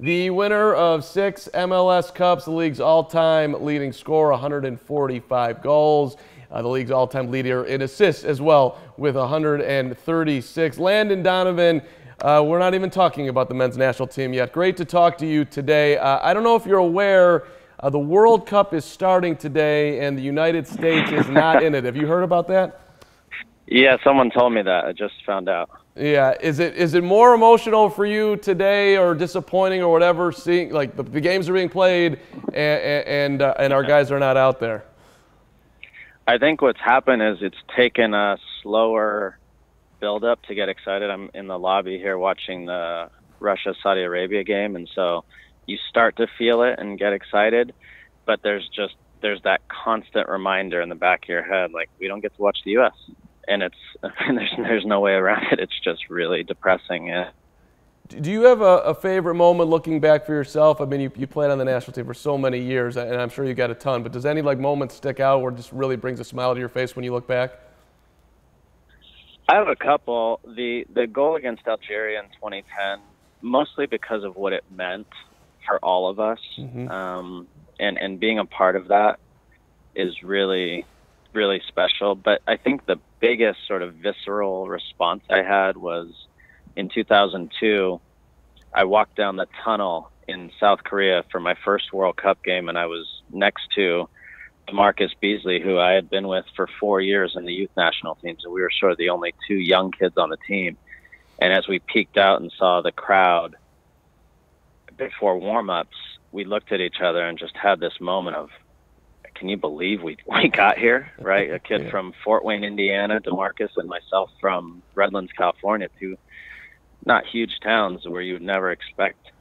The winner of 6 MLS Cups, the league's all-time leading scorer, 145 goals. The league's all-time leader in assists as well with 136. Landon Donovan, we're not even talking about the men's national team yet. Great to talk to you today. I don't know if you're aware, the World Cup is starting today and the United States is not in it. Have you heard about that? Yeah, someone told me that. I just found out. Yeah, is it more emotional for you today, or disappointing, or whatever, seeing like the games are being played and our guys are not out there? I think what's happened is it's taken a slower build-up to get excited. I'm in the lobby here watching the Russia-Saudi Arabia game, and so you start to feel it and get excited, but there's that constant reminder in the back of your head, like, we don't get to watch the U.S., and there's no way around it. It's just really depressing. Yeah. Do you have a favorite moment looking back for yourself? I mean, you played on the national team for so many years, and I'm sure you got a ton, but does any moment stick out where it just really brings a smile to your face when you look back? I have a couple. The goal against Algeria in 2010, mostly because of what it meant for all of us, and being a part of that is really, really special. But I think the biggest sort of visceral response I had was in 2002. I walked down the tunnel in South Korea for my first World Cup game, and I was next to Marcus Beasley, who I had been with for 4 years in the youth national team. So we were sort of the only two young kids on the team. And as we peeked out and saw the crowd before warm-ups, we looked at each other and just had this moment of, can you believe we got here, right? A kid from Fort Wayne, Indiana, DeMarcus, and myself from Redlands, California, two not huge towns where you would never expect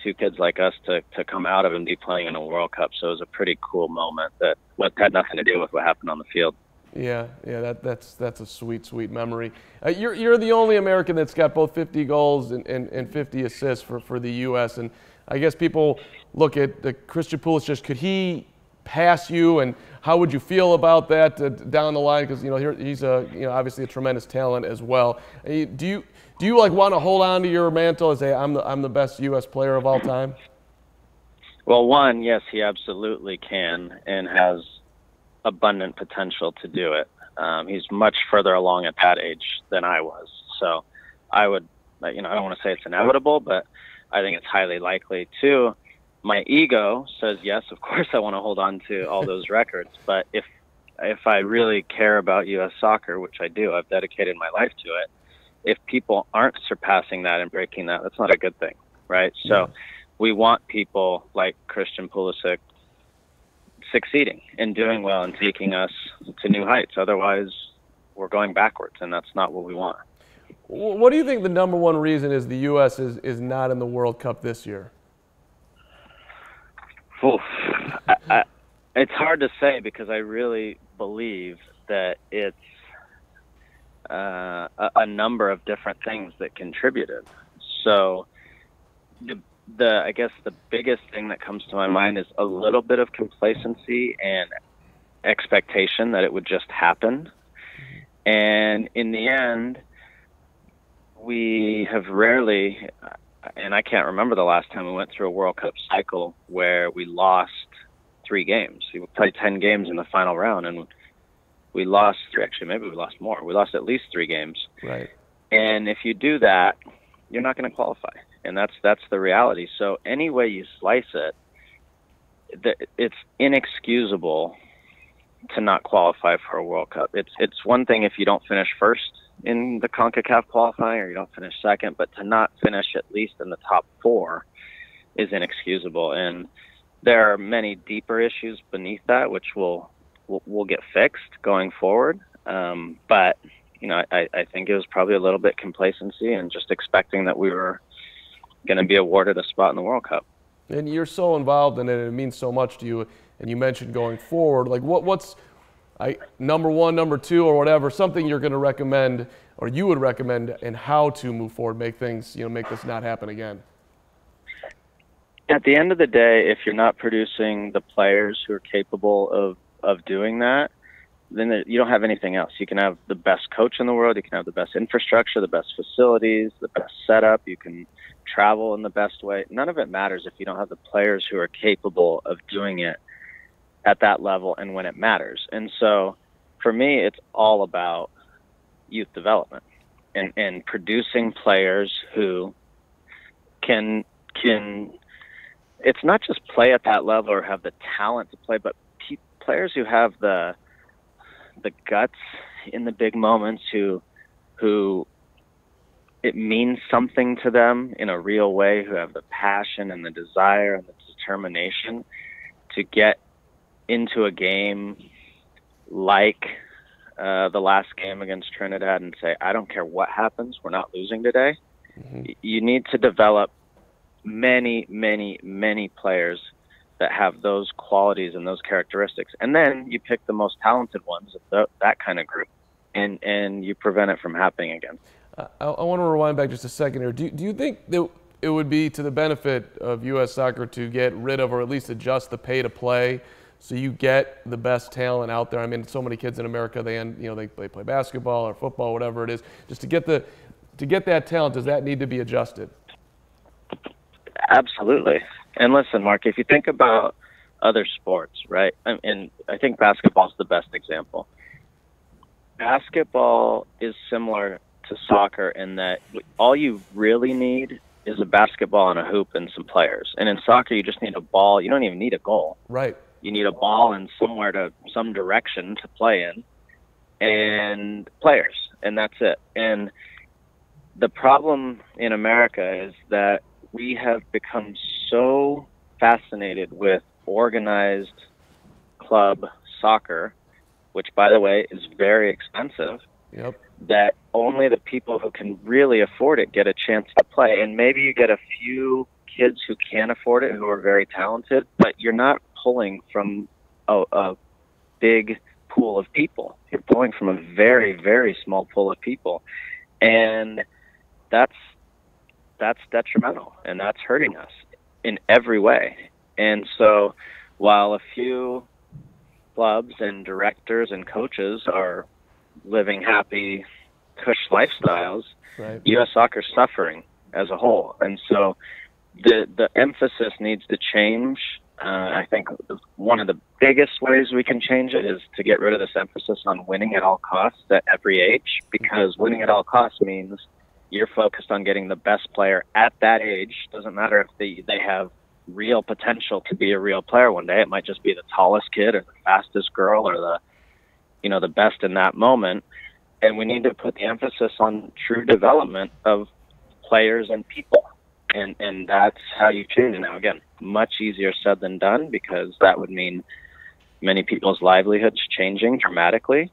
two kids like us to come out of and be playing in a World Cup. So it was a pretty cool moment that had nothing to do with what happened on the field. Yeah, that's a sweet, sweet memory. You're the only American that's got both 50 goals and 50 assists for the U.S. And I guess people look at Christian Pulisic. Could he pass you, and how would you feel about that down the line? Because he's obviously a tremendous talent as well. Do you want to hold on to your mantle and say I'm the best U.S. player of all time? Well, one, yes, he absolutely can and has abundant potential to do it. He's much further along at that age than I was, so I would, I don't want to say it's inevitable, but I think it's highly likely. Two, my ego says yes, of course I want to hold on to all those records, but if I really care about U.S. soccer, which I do, I've dedicated my life to it, if people aren't surpassing that and breaking that, that's not a good thing, right? So we want people like Christian Pulisic succeeding and doing well and taking us to new heights. Otherwise, we're going backwards, and that's not what we want. What do you think the number one reason is the U.S. is not in the World Cup this year? Oof. It's hard to say, because I really believe that it's a number of different things that contributed. So I guess the biggest thing that comes to my mind is a little bit of complacency and expectation that it would just happen. And in the end, we have rarely, and I can't remember the last time we went through a World Cup cycle where we lost 3 games. We played 10 games in the final round, and we lost 3. Actually, maybe we lost more. We lost at least 3 games. Right. And if you do that, you're not going to qualify. And that's the reality. So any way you slice it, it's inexcusable to not qualify for a World Cup. It's one thing if you don't finish first in the CONCACAF qualifying, or you don't finish second, but to not finish at least in the top 4 is inexcusable. And there are many deeper issues beneath that, which will get fixed going forward. But I think it was probably a little bit complacency and just expecting that we were going to be awarded a spot in the World Cup. And you're so involved in it, and it means so much to you. And you mentioned going forward, like what's number 1, number 2, or whatever, something you're going to recommend, or you would recommend, and how to move forward, make things, make this not happen again. At the end of the day, if you're not producing the players who are capable of doing that, you don't have anything else. You can have the best coach in the world. You can have the best infrastructure, the best facilities, the best setup. You can travel in the best way. None of it matters if you don't have the players who are capable of doing it at that level and when it matters. And so for me, it's all about youth development and producing players who can it's not just play at that level or have the talent to play, but players who have the guts in the big moments, who it means something to them in a real way, who have the passion and the desire and the determination to get into a game like the last game against Trinidad and say, I don't care what happens, we're not losing today. Mm-hmm. You need to develop many, many, many players that have those qualities and those characteristics. And then you pick the most talented ones of that kind of group, and you prevent it from happening again. I want to rewind back just a second here. Do you think that it would be to the benefit of U.S. soccer to get rid of or at least adjust the pay to play so you get the best talent out there? I mean, so many kids in America, they play basketball or football, whatever it is. Just to get that talent, does that need to be adjusted? Absolutely. And listen, Mark, if you think about other sports, right, and I think basketball is the best example. Basketball is similar to soccer in that all you really need is a basketball and a hoop and some players. And in soccer, you just need a ball. You don't even need a goal. Right. You need a ball and some direction to play in, and players, and that's it. And the problem in America is that we have become so fascinated with organized club soccer, which, by the way, is very expensive, yep, that only the people who can really afford it get a chance to play. And maybe you get a few kids who can afford it, who are very talented, but you're not pulling from a big pool of people. You're pulling from a very, very small pool of people. And that's detrimental, and that's hurting us in every way. And so while a few clubs and directors and coaches are living happy, cush lifestyles, right, U.S. soccer's suffering as a whole. And so the emphasis needs to change. I think one of the biggest ways we can change it is to get rid of this emphasis on winning at all costs at every age, because winning at all costs means you're focused on getting the best player at that age. Doesn't matter if they have real potential to be a real player one day. It might just be the tallest kid or the fastest girl or the best in that moment. And we need to put the emphasis on true development of players and people. And that's how you change it. Now, again, much easier said than done, because that would mean many people's livelihoods changing dramatically.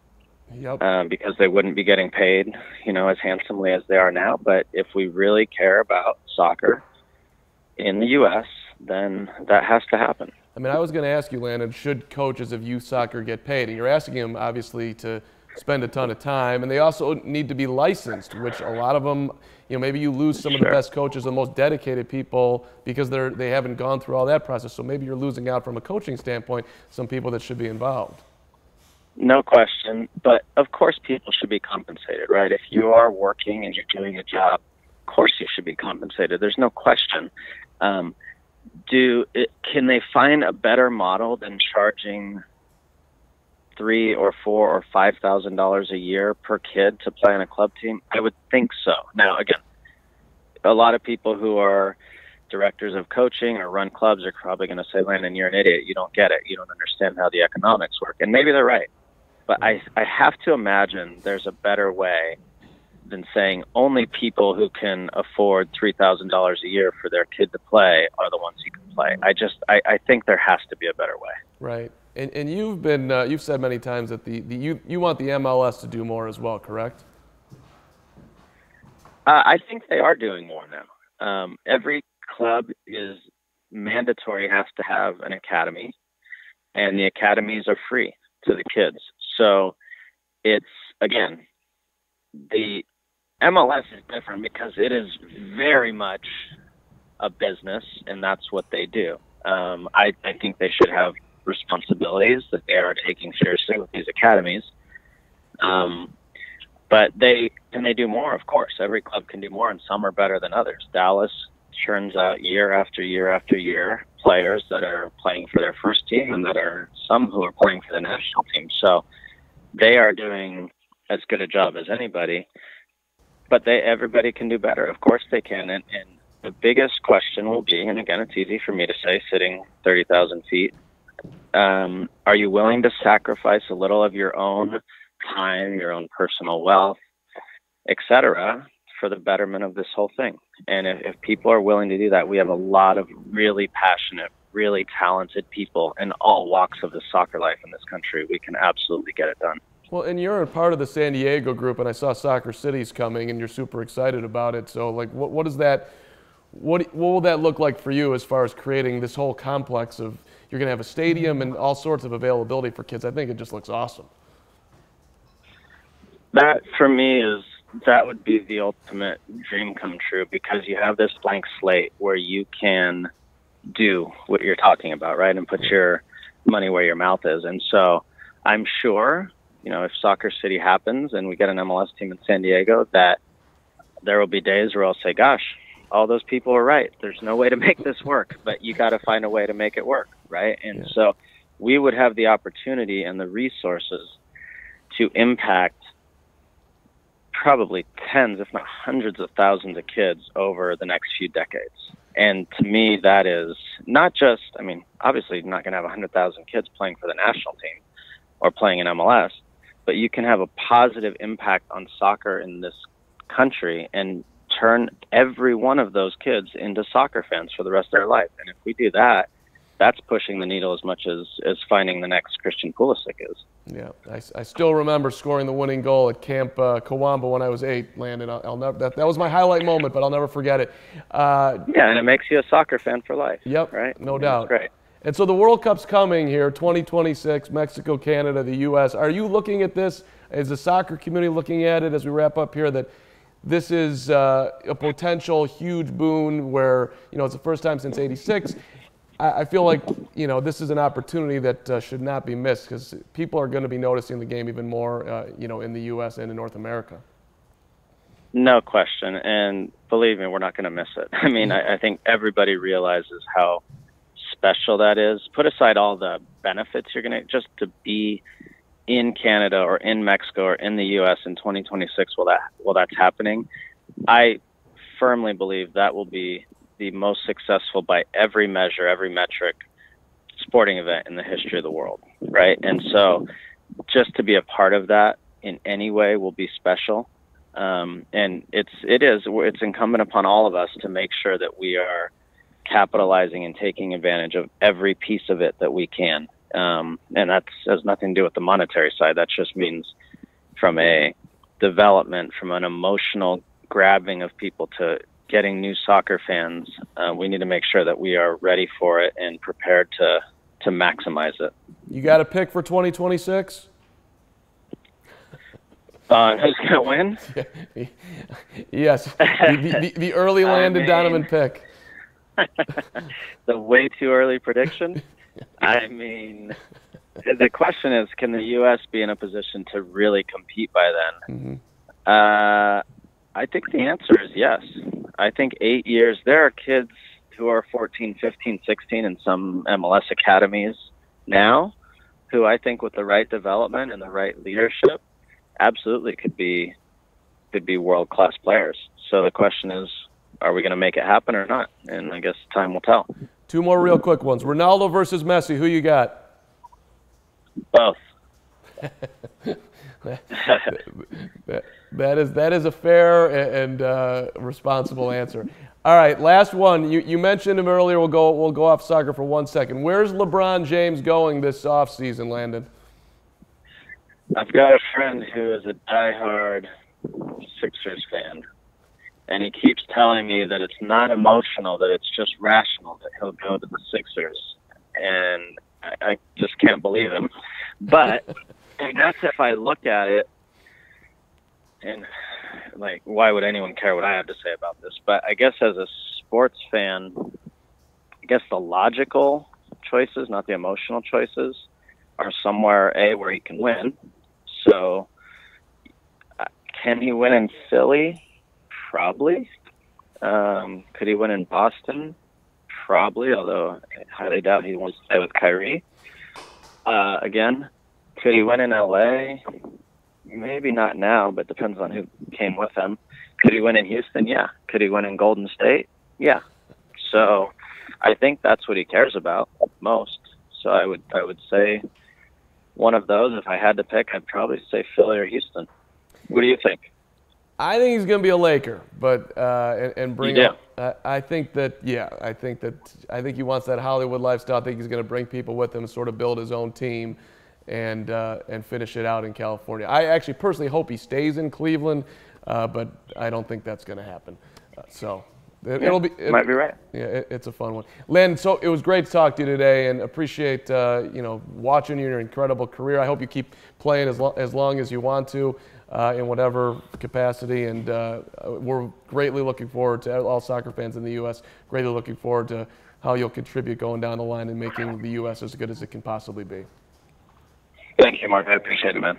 Yep. Because they wouldn't be getting paid, as handsomely as they are now. But if we really care about soccer in the U.S., then that has to happen. I mean, I was going to ask you, Landon, should coaches of youth soccer get paid? And you're asking them, obviously, to spend a ton of time. And they also need to be licensed, which a lot of them, maybe you lose some of the best coaches, the most dedicated people, because they haven't gone through all that process. So maybe you're losing out from a coaching standpoint, some people that should be involved. No question. But, of course, people should be compensated, right? If you are working and you're doing a job, of course you should be compensated. There's no question. Can they find a better model than charging $3,000 or $4,000 or $5,000 a year per kid to play on a club team? I would think so. Now, again, a lot of people who are directors of coaching or run clubs are probably going to say, Landon, you're an idiot. You don't get it. You don't understand how the economics work. And maybe they're right. But I have to imagine there's a better way than saying only people who can afford $3,000 a year for their kid to play are the ones who can play. I think there has to be a better way. Right. And you've said many times that you want the MLS to do more as well, correct? I think they are doing more now. Every club is mandatory, has to have an academy, and the academies are free to the kids. So it's, again, the MLS is different because it is very much a business, and that's what they do. I think they should have responsibilities that they are taking seriously with these academies. But they do more, of course. Every club can do more, and some are better than others. Dallas churns out year after year after year players that are playing for their first team, and that are some who are playing for the national team. So they are doing as good a job as anybody. But everybody can do better. Of course they can. And the biggest question will be, and again, it's easy for me to say sitting 30,000 feet, are you willing to sacrifice a little of your own time, your own personal wealth, etc., for the betterment of this whole thing? And if people are willing to do that, we have a lot of really passionate, really talented people in all walks of the soccer life in this country. We can absolutely get it done. Well, and you're a part of the San Diego group, and I saw Soccer City's coming, and you're super excited about it. So, like, what is that? What will that look like for you as far as creating this whole complex of, you're going to have a stadium and all sorts of availability for kids? I think it just looks awesome. That, for me, that would be the ultimate dream come true, because you have this blank slate where you can do what you're talking about, right, and put your money where your mouth is. And so I'm sure, if Soccer City happens and we get an MLS team in San Diego, that there will be days where I'll say, gosh, all those people are right. There's no way to make this work, but you got to find a way to make it work, right? And so we would have the opportunity and the resources to impact probably tens, if not hundreds of thousands of kids over the next few decades. And to me, that is not just, obviously you're not going to have 100,000 kids playing for the national team or playing in MLS, but you can have a positive impact on soccer in this country and turn every one of those kids into soccer fans for the rest of their life. And if we do that, that's pushing the needle as much as finding the next Christian Pulisic is. Yeah, I still remember scoring the winning goal at Camp Kawamba when I was 8, Landon. I'll never, that was my highlight moment, but I'll never forget it. And it makes you a soccer fan for life. Yep, right? No doubt. That's great. And so the World Cup's coming here, 2026, Mexico, Canada, the U.S. Are you looking at this, as the soccer community looking at it as we wrap up here, that this is a potential huge boon where, it's the first time since '86? I feel like, this is an opportunity that should not be missed, because people are going to be noticing the game even more, in the U.S. and in North America. No question. And believe me, we're not going to miss it. I think everybody realizes how special that is. Put aside all the benefits you're going to, just to be in Canada or in Mexico or in the U.S. in 2026 while that's happening. I firmly believe that will be the most successful by every measure, every metric, sporting event in the history of the world, right? And so just to be a part of that in any way will be special. And it's incumbent upon all of us to make sure that we are capitalizing and taking advantage of every piece of it that we can. And that has nothing to do with the monetary side. That just means from a development, from an emotional grabbing of people to getting new soccer fans, we need to make sure that we are ready for it and prepared to maximize it. You got a pick for 2026? Who's going to win? Yes, the early Landon Donovan pick. The way too early prediction? The question is, can the U.S. be in a position to really compete by then? Mm-hmm. I think the answer is yes. I think 8 years, there are kids who are 14, 15, 16 in some MLS academies now who I think with the right development and the right leadership absolutely could be world-class players. So the question is, are we going to make it happen or not? And I guess time will tell. 2 more real quick ones. Ronaldo versus Messi. Who you got? Both. That is a fair and responsible answer. All right, last one. You mentioned him earlier. We'll go off soccer for 1 second. Where's LeBron James going this offseason, Landon? I've got a friend who is a diehard Sixers fan, and he keeps telling me that it's not emotional, that it's just rational that he'll go to the Sixers, and I just can't believe him. But I guess if I look at it, and like, why would anyone care what I have to say about this? But I guess as a sports fan, I guess the logical choices, not the emotional choices, are somewhere, A, where he can win. So Can he win in Philly? Probably. Could he win in Boston? Probably, although I highly doubt he wants to stay with Kyrie. Again, could he win in LA? Maybe not now, but depends on who came with him. Could he win in Houston? Yeah. Could he win in Golden State? Yeah. So I think that's what he cares about most. So I would say one of those. If I had to pick, I'd probably say Philly or Houston. What do you think? I think he's going to be a Laker, but and bring You up. I think he wants that Hollywood lifestyle. I think he's going to bring people with him, and sort of build his own team, and finish it out in California. I actually personally hope he stays in Cleveland, but I don't think that's going to happen. Might be right. Yeah, it's a fun one. Landon, so it was great to talk to you today, and appreciate watching your incredible career. I hope you keep playing as long as you want to. In whatever capacity, and we're greatly looking forward to all soccer fans in the U.S. Greatly looking forward to how you'll contribute going down the line and making the U.S. as good as it can possibly be. Thank you, Mark. I appreciate it, man.